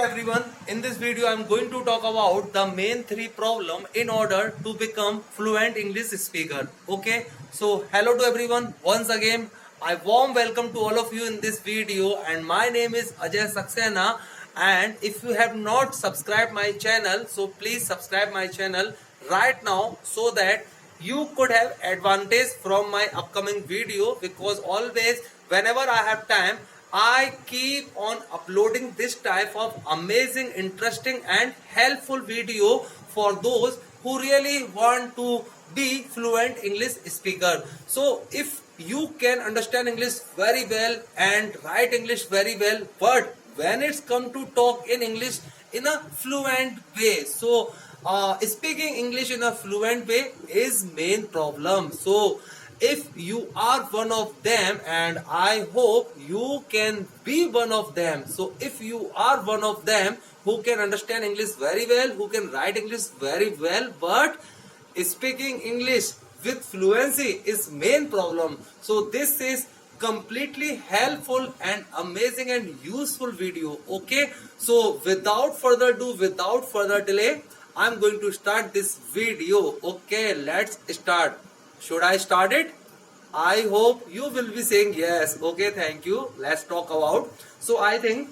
everyone. In this video, I am going to talk about the main three problem in order to become fluent English speaker. Okay. So hello to everyone. Once again, I warm welcome to all of you in this video, and my name is Ajay Saxena. And if you have not subscribed my channel, so please subscribe my channel right now so that you could have advantage from my upcoming video, because always whenever I have time I keep on uploading this type of amazing, interesting and helpful video for those who really want to be fluent English speaker. So if you can understand English very well and write English very well, but when it's come to talk in English in a fluent way, so speaking English in a fluent way is main problem. So if you are one of them, and I hope you can be one of them, so if you are one of them who can understand English very well, who can write English very well, but speaking English with fluency is main problem, so this is completely helpful and amazing and useful video. Okay, so without further ado, without further delay, I'm going to start this video. Okay, let's start. Should I start it? I hope you will be saying yes. Okay, thank you. Let's talk about. So I think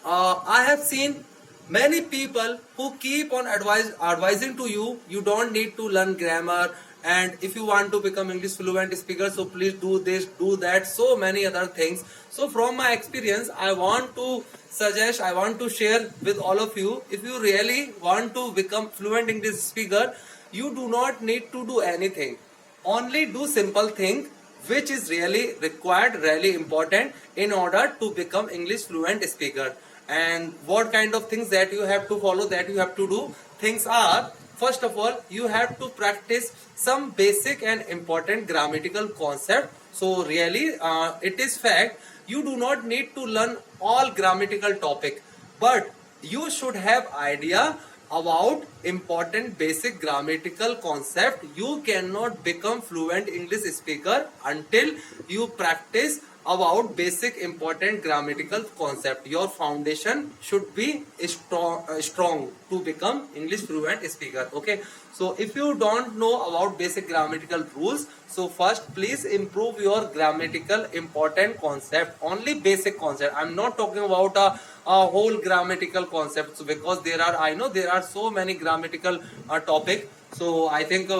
I have seen many people who keep on advising to you, you don't need to learn grammar, and if you want to become English fluent speaker, so please do this, do that, so many other things. So from my experience, I want to suggest, I want to share with all of you, if you really want to become fluent English speaker, you do not need to do anything. Only do simple thing which is really required, really important in order to become English fluent speaker. And what kind of things that you have to follow, that you have to do? Things are, first of all, you have to practice some basic and important grammatical concept. So really, it is fact, you do not need to learn all grammatical topic, but you should have idea about important basic grammatical concept. You cannot become fluent English speaker until you practice about basic important grammatical concept. Your foundation should be strong to become English fluent speaker. Okay, so if you don't know about basic grammatical rules, so first please improve your grammatical important concept, only basic concept. I'm not talking about a whole grammatical concept, so because there are, I know there are so many grammatical topic, so I think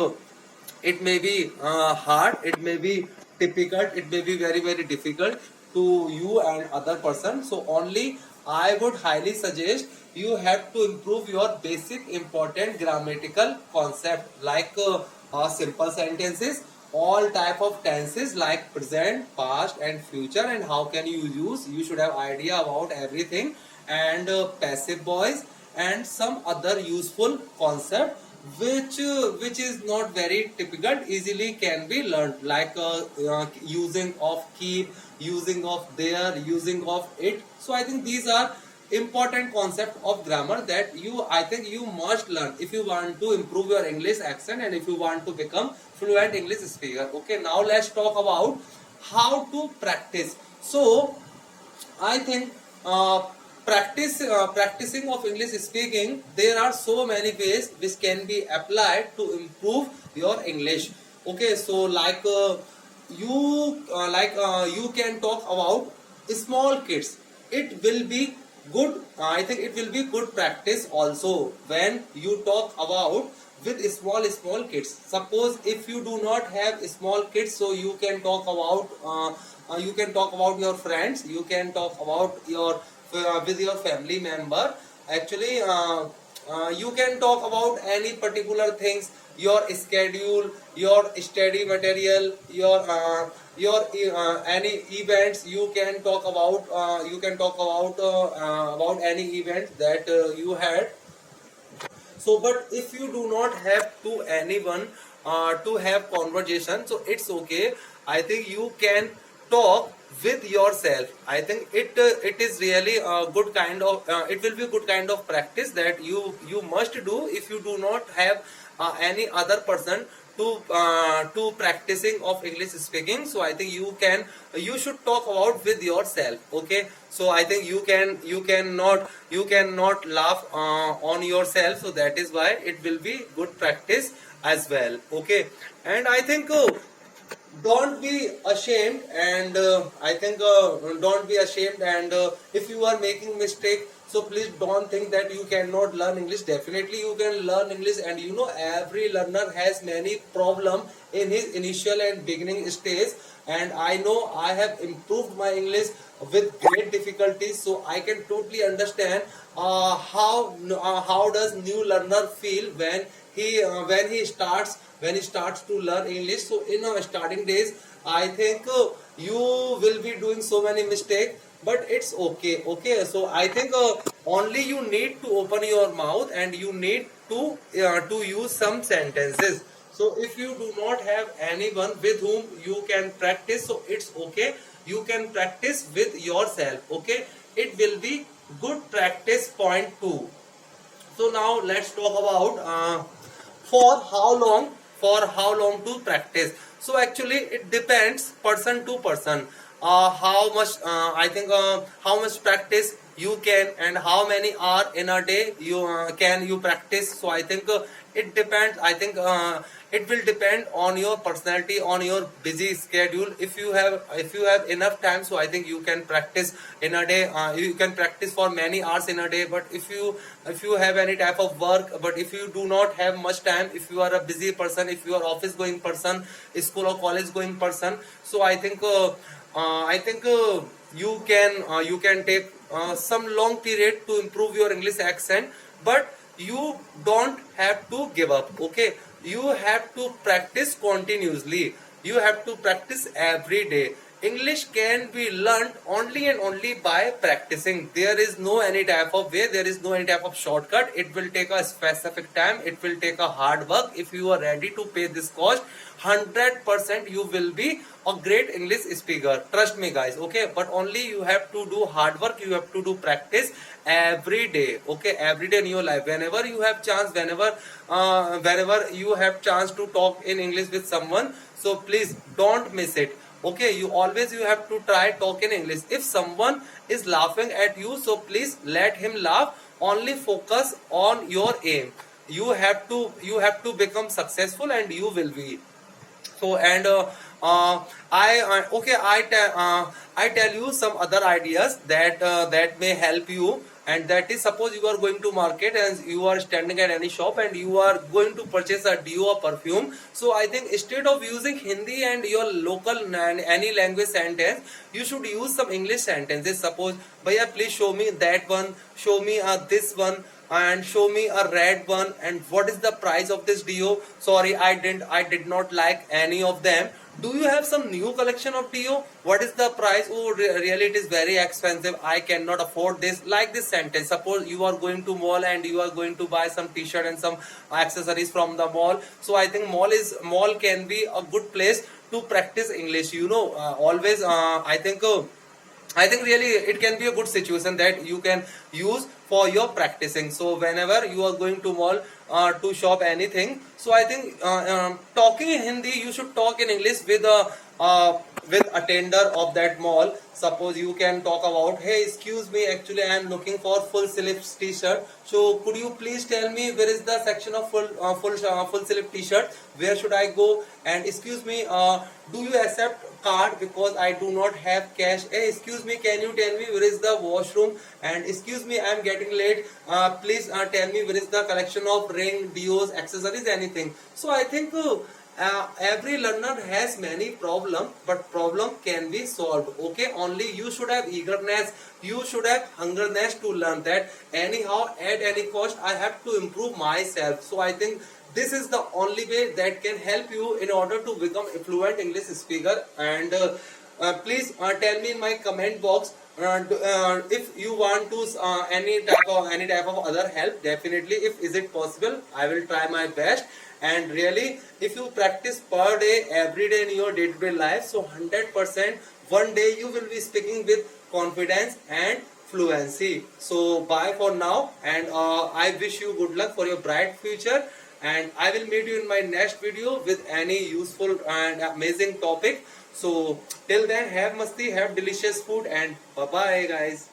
it may be hard, it may be difficult, it may be very difficult to you and other person. So only I would highly suggest you have to improve your basic important grammatical concept, like simple sentences, all type of tenses like present, past and future, and how can you use, you should have idea about everything, and passive voice and some other useful concept which is not very typical, easily can be learned, like using of keep, using of there, using of it. So I think these are important concept of grammar that I think you must learn if you want to improve your English accent and if you want to become fluent English speaker. Okay, now let's talk about how to practice. So I think practicing of English speaking, there are so many ways which can be applied to improve your English. Okay, so like you can talk about small kids. It will be good, I think it will be good practice also when you talk about with small kids. Suppose if you do not have small kids, so you can talk about your friends, you can talk about your with your family member. Actually you can talk about any particular things, your schedule, your study material, your any events. You can talk about about any event that you had. So but if you do not have to anyone to have conversation, so it's okay, I think you can talk with yourself. I think it is really a good kind of it will be a good kind of practice that you must do if you do not have any other person to practicing of English speaking. So I think you should talk about with yourself. Okay, so I think you cannot laugh on yourself, so that is why it will be good practice as well. Okay, and I think don't be ashamed, and I think don't be ashamed, and if you are making mistake, so please don't think that you cannot learn English. Definitely you can learn English, and you know every learner has many problem in his initial and beginning stage, and I know I have improved my English with great difficulties, so I can totally understand how does new learner feel when he starts to learn English. So in our starting days, I think you will be doing so many mistakes, but it's okay. Okay, so I think only you need to open your mouth, and you need to use some sentences. So if you do not have anyone with whom you can practice, so it's okay, you can practice with yourself. Okay, it will be good practice point too. So now let's talk about for how long to practice. So actually it depends person to person, how much I think how much practice you can, and how many hours in a day you can you practice. So I think it depends. I think it will depend on your personality, on your busy schedule. If you have enough time, so I think you can practice in a day, you can practice for many hours in a day. But if you have any type of work, but if you do not have much time, if you are a busy person, if you are office going person, school or college going person, so I think you can take some long period to improve your English accent, but you don't have to give up. Okay, you have to practice continuously. You have to practice every day. English can be learned only and only by practicing. There is no any type of way, there is no any type of shortcut. It will take a specific time, it will take a hard work. If you are ready to pay this cost, 100% you will be a great English speaker. Trust me guys. Okay, but only you have to do hard work, you have to do practice every day. Okay, every day in your life, whenever you have chance, whenever you have chance to talk in English with someone, so please don't miss it. Okay, you have to try talk in English. If someone is laughing at you, so please let him laugh. Only focus on your aim. You have to become successful, and you will be. So and I okay I tell you some other ideas that may help you, and that is, suppose you are going to market and you are standing at any shop and you are going to purchase a deo or perfume. So I think instead of using Hindi and your local and any language sentence, you should use some English sentences. Suppose, bhaiya please show me that one, show me this one, and show me a red one, and what is the price of this deo? Sorry, I did not like any of them. Do you have some new collection of deo? What is the price? Oh, really it is very expensive, I cannot afford this. Like this sentence. Suppose you are going to mall and you are going to buy some t-shirt and some accessories from the mall. So I think mall can be a good place to practice English. You know, always I think really it can be a good situation that you can use for your practicing. So whenever you are going to mall to shop anything, so I think talking in Hindi, you should talk in English with attender of that mall. Suppose you can talk about, hey, excuse me, actually I am looking for full sleeves t-shirt. So could you please tell me where is the section of full sleeve t-shirt? Where should I go? And excuse me, do you accept card, because I do not have cash? Hey, excuse me, can you tell me where is the washroom? And excuse me, I am getting late. Please tell me where is the collection of ring, deos, accessories, anything. So I think every learner has many problem, but problem can be solved. Okay, only you should have eagerness, you should have hungerness to learn that anyhow at any cost I have to improve myself. So I think this is the only way that can help you in order to become a fluent English speaker. And please tell me in my comment box if you want to any type of other help. Definitely, if is it possible, I will try my best. And really, if you practice per day, every day in your day-to-day life, so 100% one day you will be speaking with confidence and fluency. So bye for now, and I wish you good luck for your bright future. and I will meet you in my next video with any useful and amazing topic. So till then, have masti, have delicious food, and bye bye guys.